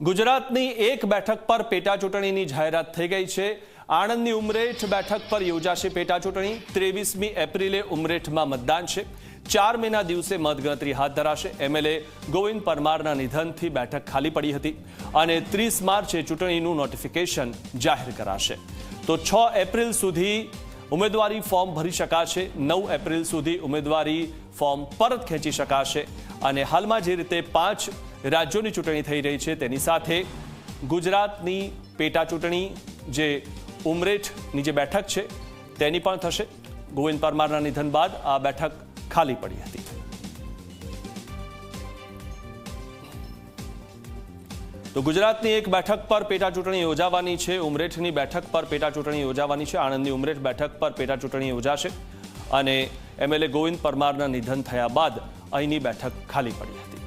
ગુજરાતની એક બેઠક પર પેટા ચૂંટણીની જાહેરાત થઈ ગઈ છે। આણંદની ઉમરેઠ બેઠક પર યોજાશે પેટા ચૂંટણી। 23મી એપ્રિલે ઉમરેઠમાં મતદાન છે। 4 મેના દિવસે મતગણતરી હાથ ધરાશે। એમએલએ ગોવિંદ પરમારના નિધનથી બેઠક ખાલી પડી હતી અને 30 માર્ચે ચૂંટણીનું નોટિફિકેશન જાહેર કરાશે। તો 6 એપ્રિલ સુધી ઉમેદવારી ફોર્મ ભરી શકાશે। 9 એપ્રિલ સુધી ઉમેદવારી ફોર્મ પરત ખેંચી શકાશે અને હાલમાં જે રીતે 5 રાજ્યોની ચૂંટણી થઈ રહી છે તેની સાથે ગુજરાતની પેટા ચૂંટણી જે ઉમરેઠની જે બેઠક છે તેની પણ થશે। ગોવિંદ પરમારના નિધન બાદ આ બેઠક ખાલી પડી હતી। તો ગુજરાતની એક બેઠક પર પેટા ચૂંટણી યોજાવાની છે। ઉમરેઠની બેઠક પર પેટા ચૂંટણી યોજાવાની છે। આણંદની ઉમરેઠ બેઠક પર પેટા ચૂંટણી યોજાશે અને એમએલએ ગોવિંદ પરમારના નિધન થયા બાદ અહીંની બેઠક ખાલી પડી હતી।